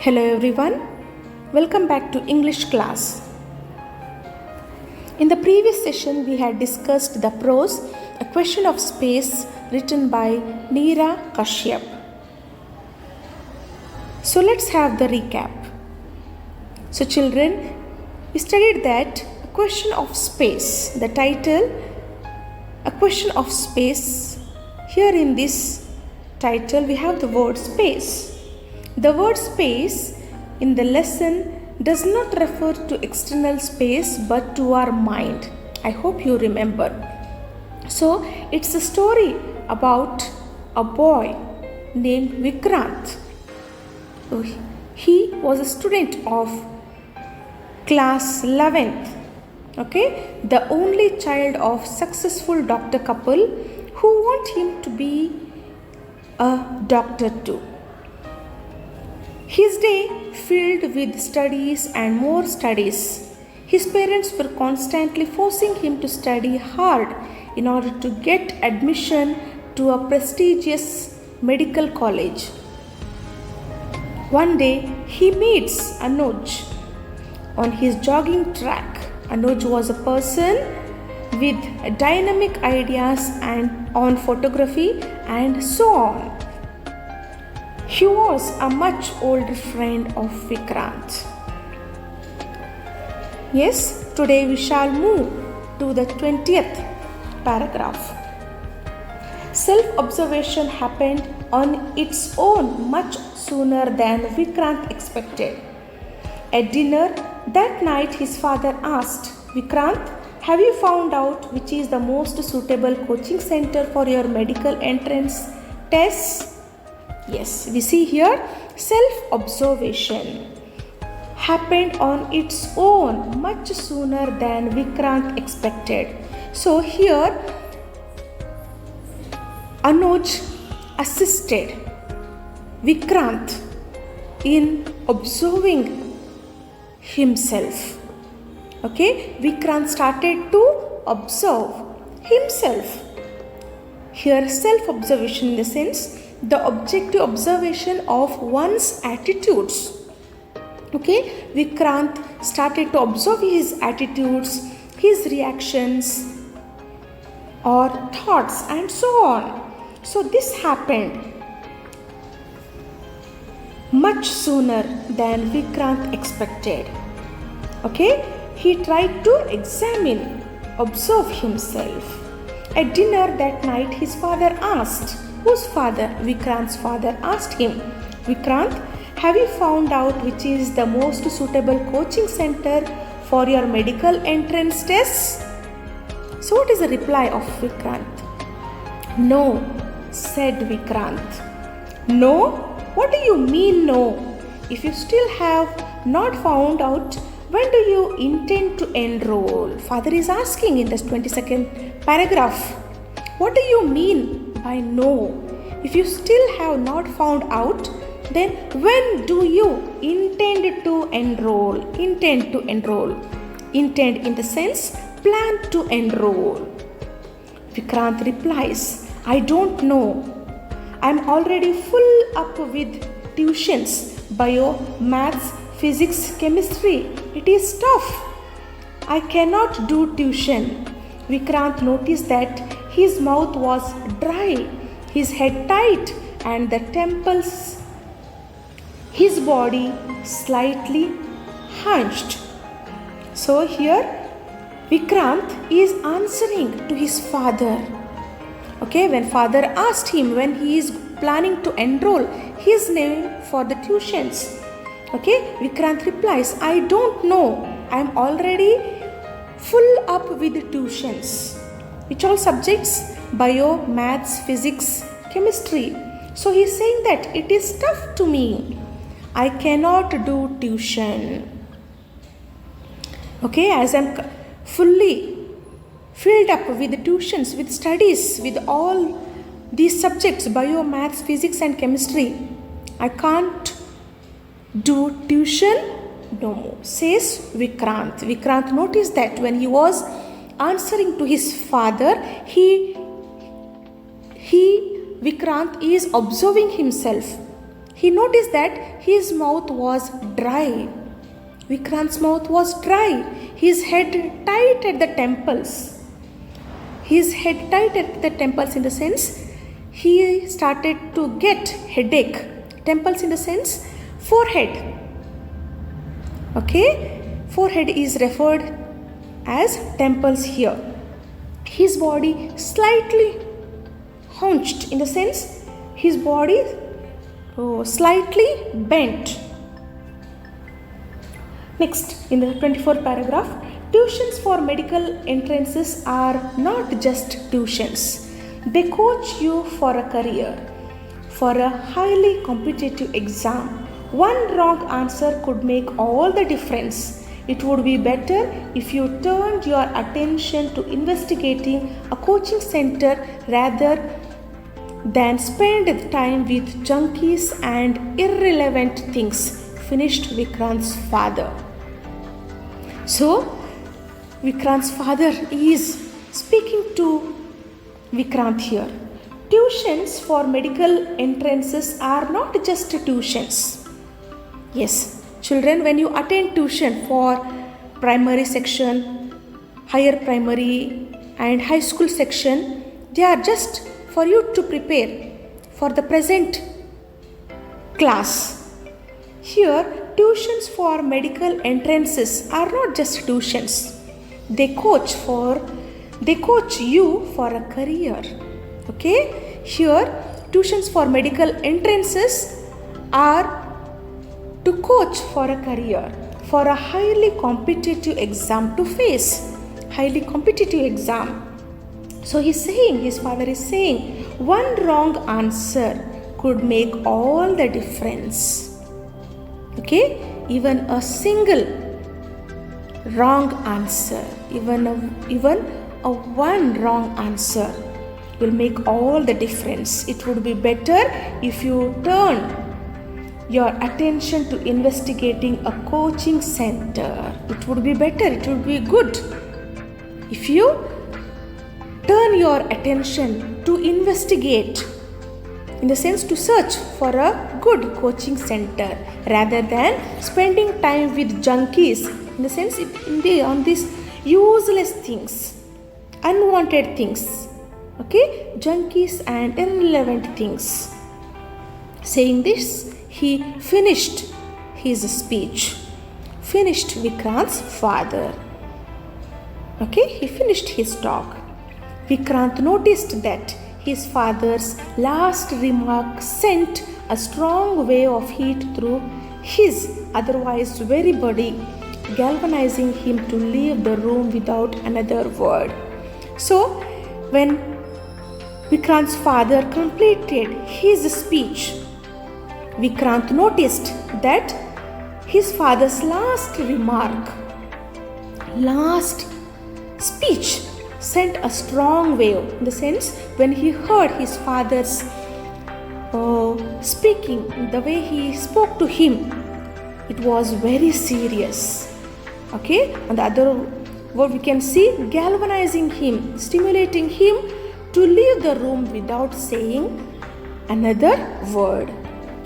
Hello everyone, welcome back to English class. In the previous session, we had discussed the prose, A Question of Space, written by Neera Kashyap. So let's have the recap. So children, we studied that A Question of Space, the title, A Question of Space. Here in this title, we have the word space. The word space in the lesson does not refer to external space but to our mind. I hope you remember. So it's a story about a boy named Vikrant. He was a student of class 11th. Okay, the only child of successful doctor couple who want him to be a doctor too. His day filled with studies and more studies. His parents were constantly forcing him to study hard in order to get admission to a prestigious medical college. One day, he meets Anuj on his jogging track. Anuj was a person with dynamic ideas and on photography and so on. He was a much older friend of Vikrant. Yes, today we shall move to the 20th paragraph. Self-observation happened on its own much sooner than Vikrant expected. At dinner that night, his father asked, Vikrant, have you found out which is the most suitable coaching center for your medical entrance tests? Yes, we see here self-observation happened on its own much sooner than Vikrant expected. So here Anuj assisted Vikrant in observing himself. Okay, Vikrant started to observe himself. Here self-observation in the sense the objective observation of one's attitudes. Okay, Vikrant started to observe his attitudes, his reactions or thoughts and so on. So this happened much sooner than Vikrant expected. Okay, he tried to examine, observe himself. At dinner that night, his father asked, whose father? Vikrant's father asked him, Vikrant, have you found out which is the most suitable coaching center for your medical entrance tests? So what is the reply of Vikrant? No, said Vikrant. No? What do you mean no? If you still have not found out, when do you intend to enroll? Father is asking in this 22nd paragraph. What do you mean by no? If you still have not found out, then when do you intend to enroll? Intend to enroll. Intend in the sense plan to enroll. Vikrant replies, I don't know. I am already full up with tuitions, bio, maths, physics, chemistry. It is tough. I cannot do tuition. Vikrant noticed that his mouth was dry, his head tight, and the temples, his body slightly hunched. So here Vikrant is answering to his father. Okay, when father asked him when he is planning to enroll his name for the tuitions. Okay, Vikrant replies, I don't know. I am already full up with tuitions. Which all subjects? Bio, maths, physics, chemistry. So he is saying that it is tough to me. I cannot do tuition. Okay, as I am fully filled up with tuitions, with studies, with all these subjects, bio, maths, physics and chemistry, I can't do tuition no more, says Vikrant. Vikrant noticed that when he was answering to his father, Vikrant is observing himself. he noticed that his mouth was dry. Vikrant's mouth was dry. His head tight at the temples. His head tight at the temples in the sense he started to get headache. Temples in the sense forehead. Okay, forehead is referred as temples here. His body slightly hunched in the sense his body slightly bent. Next, in the 24th paragraph, tuitions for medical entrances are not just tuitions. They coach you for a career, for a highly competitive exam. One wrong answer could make all the difference. It would be better if you turned your attention to investigating a coaching center rather than spend time with junkies and irrelevant things, finished Vikrant's father. So, Vikrant's father is speaking to Vikrant here. Tuitions for medical entrances are not just tuitions. Yes, children, when you attend tuition for primary section, higher primary and high school section, they are just for you to prepare for the present class. Here, tuitions for medical entrances are not just tuitions. They coach you for a career. Okay? Here, tuitions for medical entrances are to coach for a career, for a highly competitive exam to face. Highly competitive exam. So his father is saying, one wrong answer could make all the difference. Okay? Even a single wrong answer, even a one wrong answer will make all the difference. It would be better if you turn your attention to investigating a coaching center. It would be better, it would be good if you turn your attention to investigate, in the sense to search for a good coaching center rather than spending time with junkies, in the sense on these useless things, unwanted things, okay, junkies and irrelevant things. Saying this, he finished his speech, finished Vikrant's father. Okay, he finished his talk. Vikrant noticed that his father's last remark sent a strong wave of heat through his otherwise very body, galvanizing him to leave the room without another word. So, when Vikrant's father completed his speech, Vikrant noticed that his father's last remark, last speech sent a strong wave, in the sense when he heard his father's speaking, the way he spoke to him, it was very serious. Okay, on the other word we can see galvanizing him, stimulating him to leave the room without saying another word.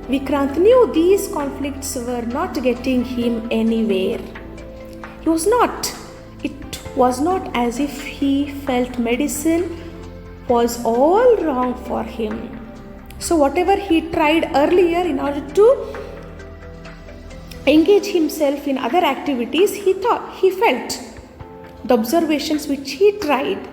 Vikrant knew these conflicts were not getting him anywhere. It was not as if he felt medicine was all wrong for him. So whatever he tried earlier in order to engage himself in other activities, he felt the observations which he tried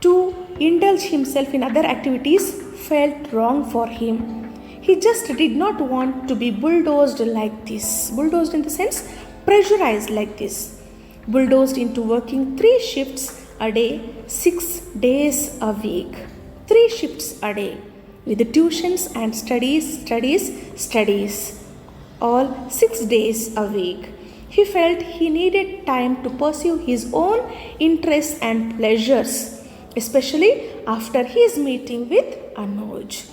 to indulge himself in other activities felt wrong for him. He just did not want to be bulldozed like this. Bulldozed in the sense pressurized like this. Bulldozed into working 3 shifts a day, 6 days a week. 3 shifts a day with the tuitions and studies. All 6 days a week. He felt he needed time to pursue his own interests and pleasures, especially after his meeting with Anuj.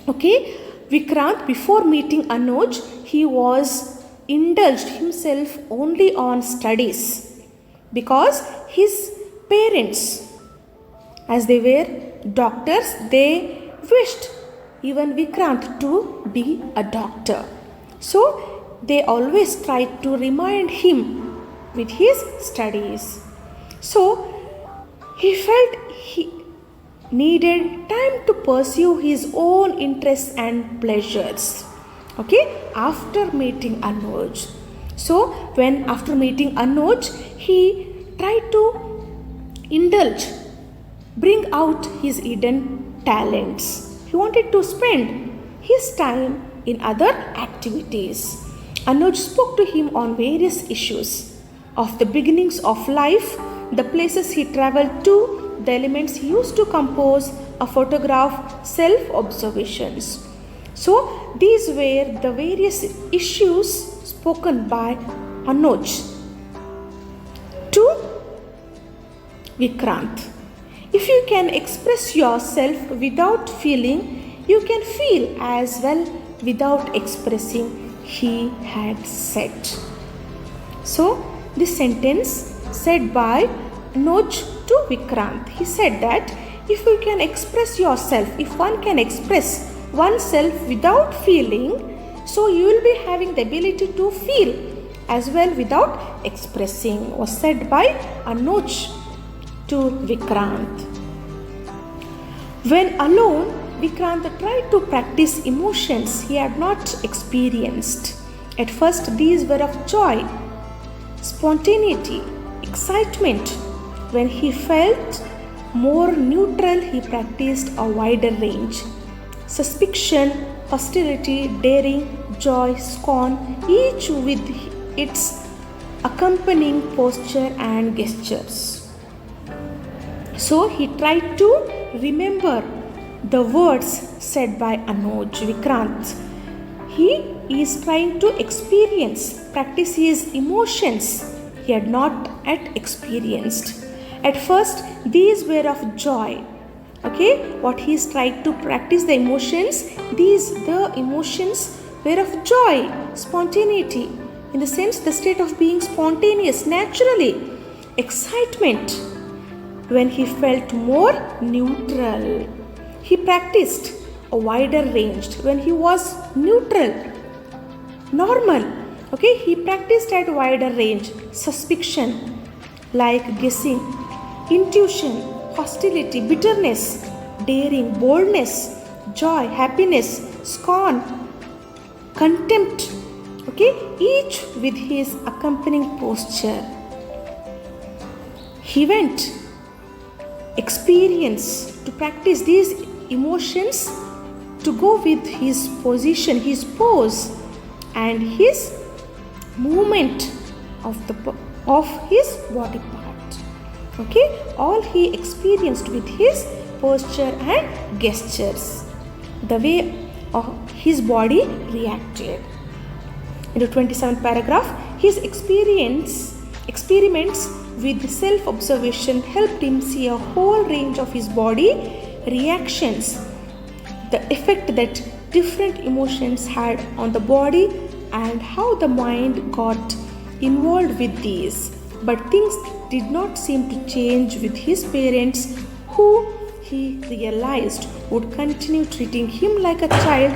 Okay, Vikrant, before meeting Anuj, he was indulged himself only on studies because his parents, as they were doctors, they wished even Vikrant to be a doctor. So they always tried to remind him with his studies. So he felt he needed time to pursue his own interests and pleasures. Okay, after meeting Anuj. So when after meeting Anuj, he tried to indulge, bring out his hidden talents. He wanted to spend his time in other activities. Anuj spoke to him on various issues of the beginnings of life, the places he traveled to, the elements he used to compose a photograph, self-observations. So these were the various issues spoken by Anuj to Vikrant. If you can express yourself without feeling, you can feel as well without expressing, he had said. So, this sentence said by Anuj to Vikrant. He said that if you can express yourself, if one can express oneself without feeling, so you will be having the ability to feel as well without expressing, was said by Anuj to Vikrant. When alone, Vikrant tried to practice emotions he had not experienced. At first, these were of joy, spontaneity, excitement. When he felt more neutral, he practiced a wider range. Suspicion, hostility, daring, joy, scorn, each with its accompanying posture and gestures. So he tried to remember the words said by Anuj Vikrant. He is trying to practice his emotions he had not yet experienced. At first, these were of joy. Okay, what he is trying to practice the emotions, the emotions were of joy, spontaneity, in the sense the state of being spontaneous, naturally, excitement. When he felt more neutral, he practiced a wider range. When he was neutral, normal, okay, he practiced at wider range. Suspicion, like guessing, intuition, hostility, bitterness, daring, boldness, joy, happiness, scorn, contempt, okay, each with his accompanying posture. He went experience to practice these emotions to go with his position, his pose, and his movement of his body part. Okay, all he experienced with his posture and gestures, the way his body reacted. In the 27th paragraph, his experiments with self-observation helped him see a whole range of his body reactions, the effect that different emotions had on the body and how the mind got involved with these. But things did not seem to change with his parents, who he realized would continue treating him like a child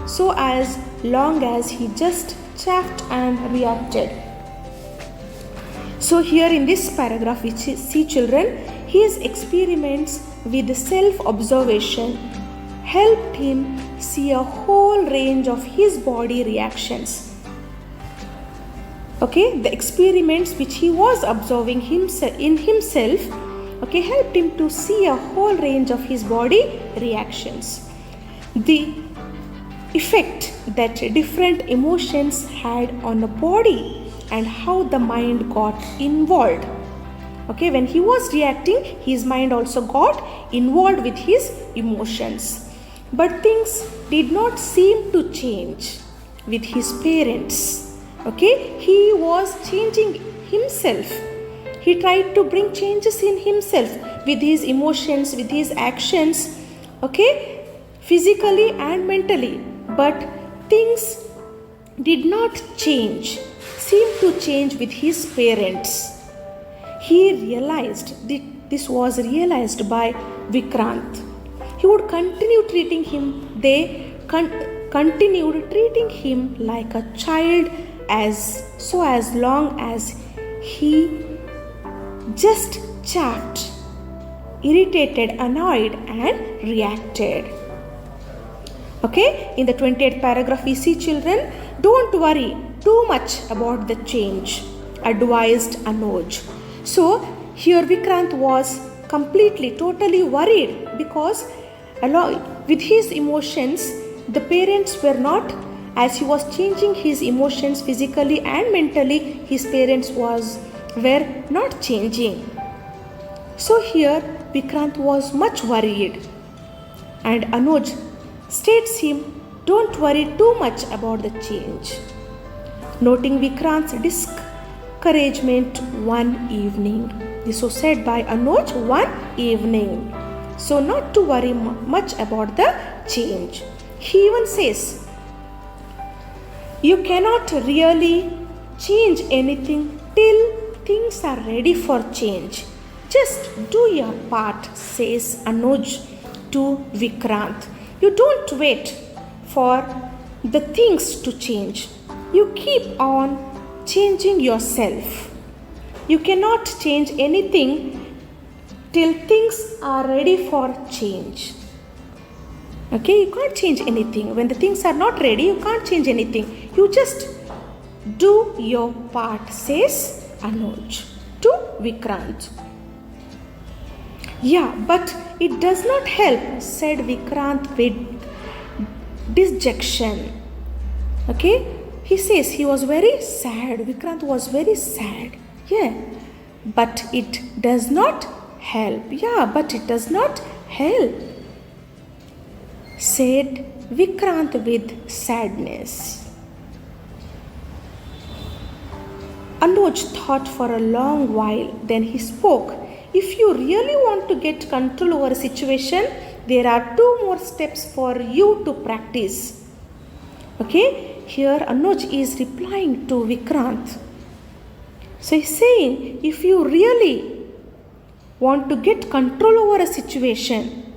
so as long as he just chaffed and reacted. So here in this paragraph we see, children, his experiments with self-observation helped him see a whole range of his body reactions. Okay, the experiments which he was observing in himself, okay, helped him to see a whole range of his body reactions. The effect that different emotions had on the body and how the mind got involved. Okay, when he was reacting, his mind also got involved with his emotions. But things did not seem to change with his parents. Okay, he was changing himself. He tried to bring changes in himself with his emotions, with his actions, okay, physically and mentally. But things did not change, seemed to change with his parents. He realized this was realized by Vikrant. He would continue treating him they continued treating him like a child as long as he just chaffed, irritated, annoyed, and reacted. Okay, in the 28th paragraph, we see children, don't worry too much about the change, advised Anuj. So, here Vikrant was totally worried because along with his emotions, the parents were not, as he was changing his emotions physically and mentally, his parents were not changing. So here Vikrant was much worried, and Anuj states him, don't worry too much about the change. Noting Vikrant's discouragement one evening. This was said by Anuj one evening. So not to worry much about the change. He even says, you cannot really change anything till things are ready for change. Just do your part, says Anuj to Vikrant. You don't wait for the things to change. You keep on changing yourself. You cannot change anything till things are ready for change. Okay, you can't change anything. When the things are not ready, you can't change anything. You just do your part, says Anuj to Vikrant. Yeah, but it does not help, said Vikrant with dejection. Okay, he says he was very sad. Vikrant was very sad. Yeah, but it does not help. Yeah, but it does not help, said Vikrant with sadness. Anuj thought for a long while, then he spoke. If you really want to get control over a situation, there are 2 more steps for you to practice. Okay, here Anuj is replying to Vikrant. So he's saying, if you really want to get control over a situation,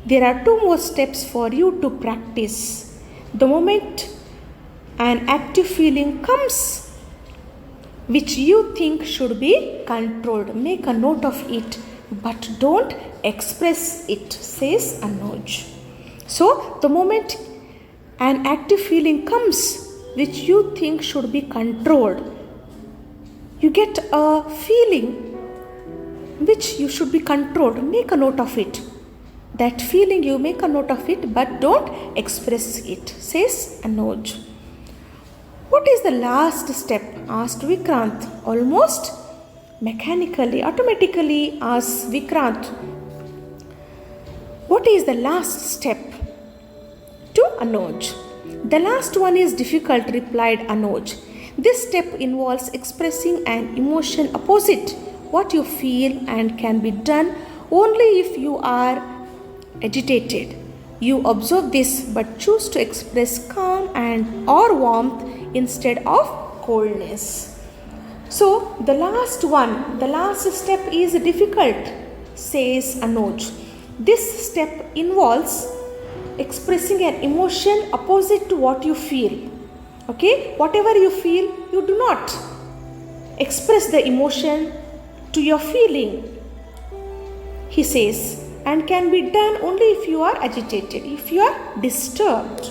there are 2 more steps for you to practice. The moment an active feeling comes which you think should be controlled, make a note of it, but don't express it, says Anuj. So, the moment an active feeling comes which you think should be controlled, you get a feeling which you should be controlled, make a note of it. That feeling, you make a note of it, but don't express it, says Anuj. What is the last step? Asked Vikrant. Almost mechanically, automatically asked Vikrant. What is the last step? To Anuj. The last one is difficult, replied Anuj. This step involves expressing an emotion opposite what you feel and can be done only if you are agitated. You observe this but choose to express calm and or warmth instead of coldness. So the last step is difficult, says Anuj. This step involves expressing an emotion opposite to what you feel. Okay, whatever you feel, you do not express the emotion to your feeling, he says, and can be done only if you are agitated, if you are disturbed.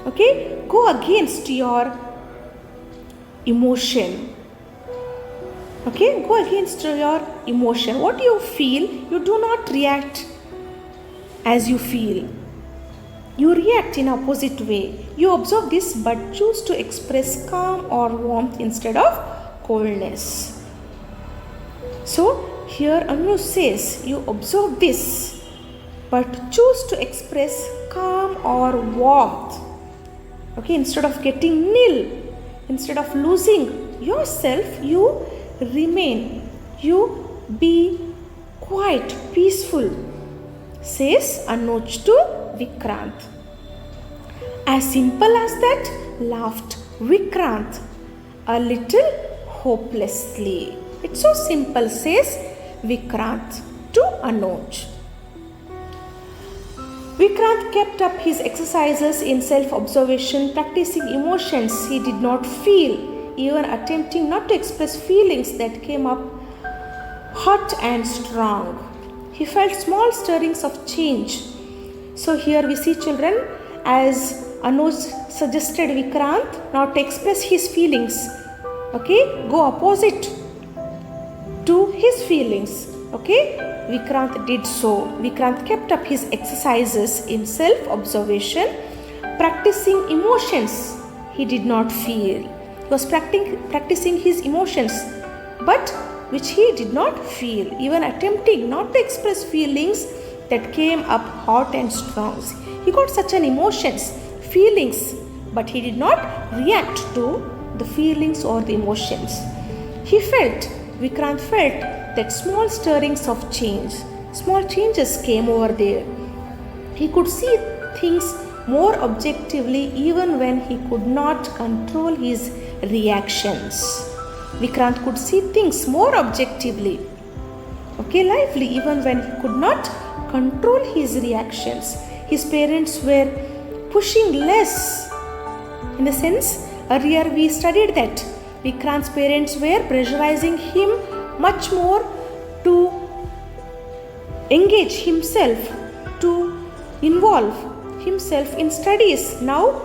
Okay, go against your emotion. Okay, go against your emotion. What you feel, you do not react as you feel. You react in opposite way. You observe this but choose to express calm or warmth instead of coldness. So here Anuj says you observe this but choose to express calm or warmth. Okay, instead of getting nil, instead of losing yourself, you remain, you be quiet, peaceful, says Anuj to Vikrant. As simple as that, laughed Vikrant a little hopelessly. It's so simple, says Vikrant to Anuj. Vikrant kept up his exercises in self-observation, practicing emotions he did not feel, even attempting not to express feelings that came up hot and strong. He felt small stirrings of change. So here we see children, as Anuj suggested Vikrant not to express his feelings. Okay, go opposite to his feelings. Okay, Vikrant did so. Vikrant kept up his exercises in self-observation, practicing emotions he did not feel. He was practicing his emotions, but which he did not feel, even attempting not to express feelings that came up hot and strong. He got such an emotions, feelings, but he did not react to the feelings or the emotions. Vikrant felt that small stirrings of change, small changes came over there. He could see things more objectively even when he could not control his reactions. Vikrant could see things more objectively, lively, even when he could not control his reactions. His parents were pushing less. In the sense, earlier we studied that Vikrant's parents were pressurizing him much more to engage himself, to involve himself in studies. Now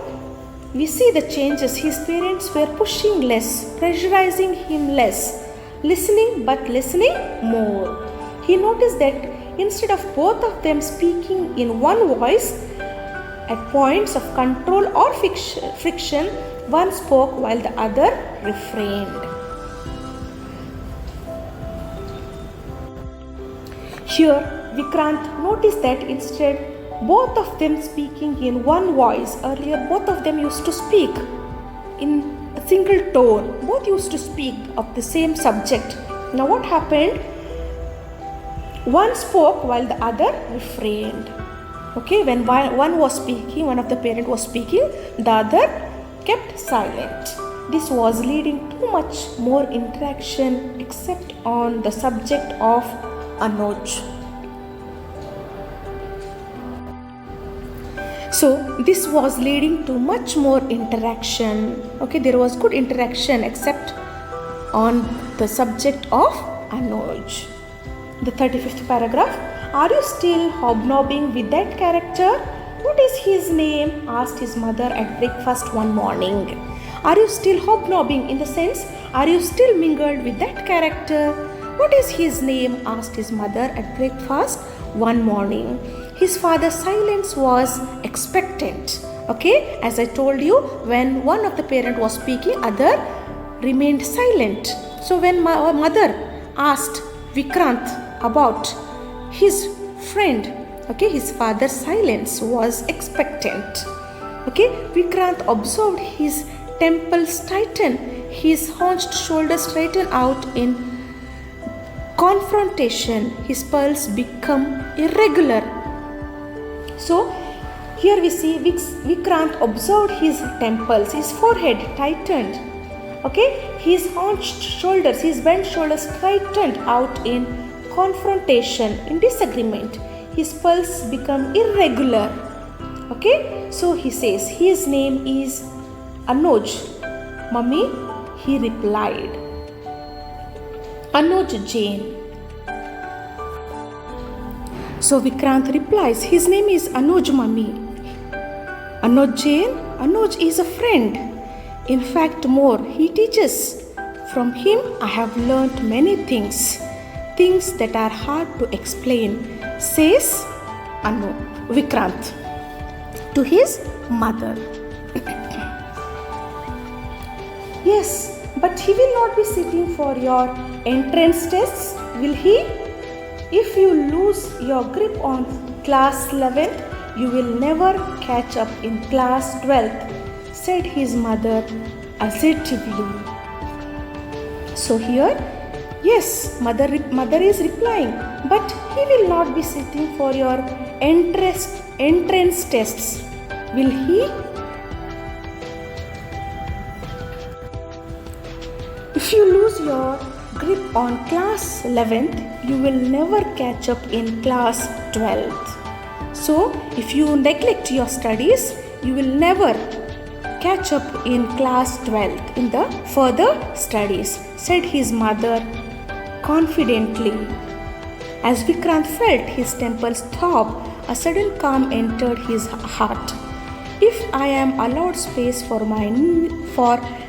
we see the changes. His parents were pushing less, pressurizing him less, listening more. He noticed that instead of both of them speaking in one voice, at points of control or friction, one spoke while the other refrained. Here, Vikrant noticed that instead both of them speaking in one voice. Earlier, both of them used to speak in a single tone. Both used to speak of the same subject. Now what happened? One spoke while the other refrained. When one was speaking, one of the parent was speaking, the other kept silent. This was leading to much more interaction except on the subject of Anuj. So this was leading to much more interaction. There was good interaction except on the subject of Anuj. The 35th paragraph. Are you still hobnobbing with that character? What is his name? Asked his mother at breakfast one morning. Are you still hobnobbing, in the sense, are you still mingled with that character? What is his name? Asked his mother at breakfast one morning. His father's silence was expectant. As I told you, when one of the parent was speaking, other remained silent. So when my mother asked Vikrant about his friend, his father's silence was expectant. Vikrant observed his temples tighten, his hunched shoulders straighten out in confrontation, his pulse become irregular. So here we see Vikrant observed his temples, his forehead tightened. His hunched shoulders, his bent shoulders straightened out in confrontation, in disagreement. His pulse become irregular. So he says, his name is Anuj. Mummy, he replied. Anuj Jain. So Vikrant replies, his name is Anuj, Mummy. Anuj Jain? Anuj is a friend. In fact, more, he teaches. From him, I have learnt many things that are hard to explain, says Vikrant to his mother. Yes, but he will not be sitting for your entrance tests, will he? If you lose your grip on class 11th, you will never catch up in class 12th, said his mother assertively. So here, yes, mother is replying, but he will not be sitting for your entrance tests, will he? If you lose your grip on class 11th, you will never catch up in class 12th. So if you neglect your studies, you will never catch up in class 12th in the further studies, said his mother confidently. As Vikrant felt his temples throb, a sudden calm entered his heart. If I am allowed space for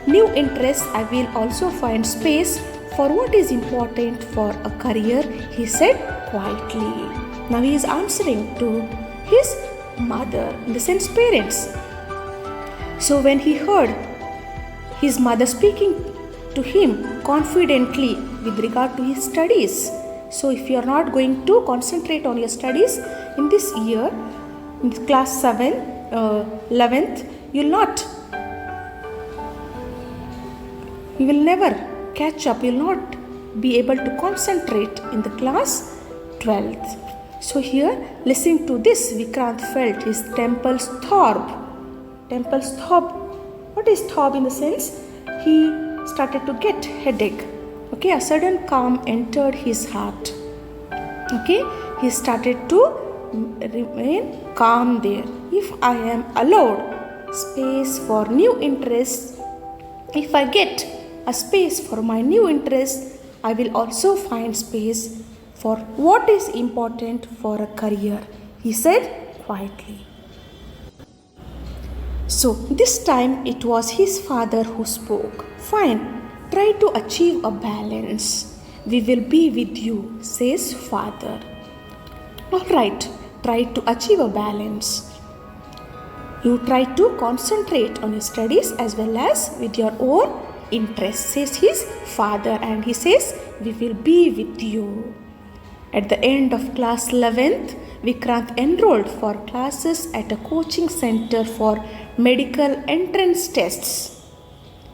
new interests, I will also find space for what is important for a career, he said quietly. Now he is answering to his mother, in the sense parents. So when he heard his mother speaking to him confidently with regard to his studies, so if you are not going to concentrate on your studies in this year, in class 7, 11th, you will never catch up, you will not be able to concentrate in the class 12th. So here, listening to this, Vikrant felt his temples throb. Temples throb. What is throb in the sense? He started to get headache. Okay, a sudden calm entered his heart. Okay, he started to remain calm there. If I am allowed space for new interests, if I get a space for my new interests, I will also find space for what is important for a career, he said quietly. So this time it was his father who spoke. Fine, try to achieve a balance. We will be with you, says father. Alright, try to achieve a balance. You try to concentrate on your studies as well as with your own interests, says his father, and he says, we will be with you. At the end of class 11th, Vikrant enrolled for classes at a coaching center for medical entrance tests.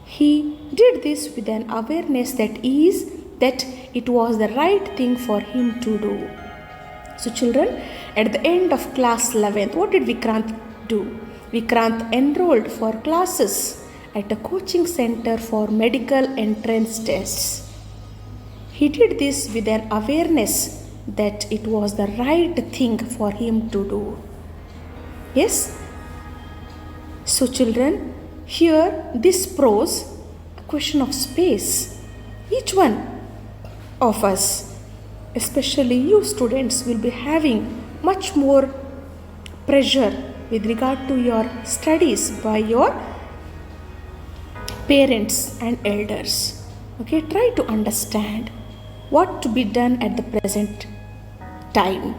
He did this with an awareness that it was the right thing for him to do. So children, at the end of class 11th, what did Vikrant do? Vikrant enrolled for classes at a coaching center for medical entrance tests. He did this with an awareness that it was the right thing for him to do. Yes? So children, here this prose, a question of space. Each one of us, especially you students, will be having much more pressure with regard to your studies by your parents and elders. Okay, try to understand what to be done at the present time.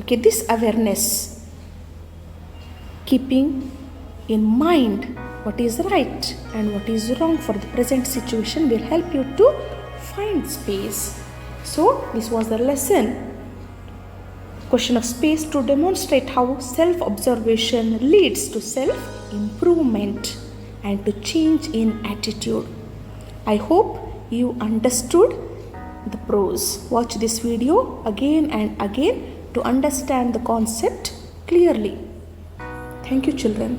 Okay, this awareness, keeping in mind what is right and what is wrong for the present situation, will help you to find space. So this was the lesson, question of space, to demonstrate how self-observation leads to self-improvement and to change in attitude. I hope you understood the prose. Watch this video again and again to understand the concept clearly. Thank you, children.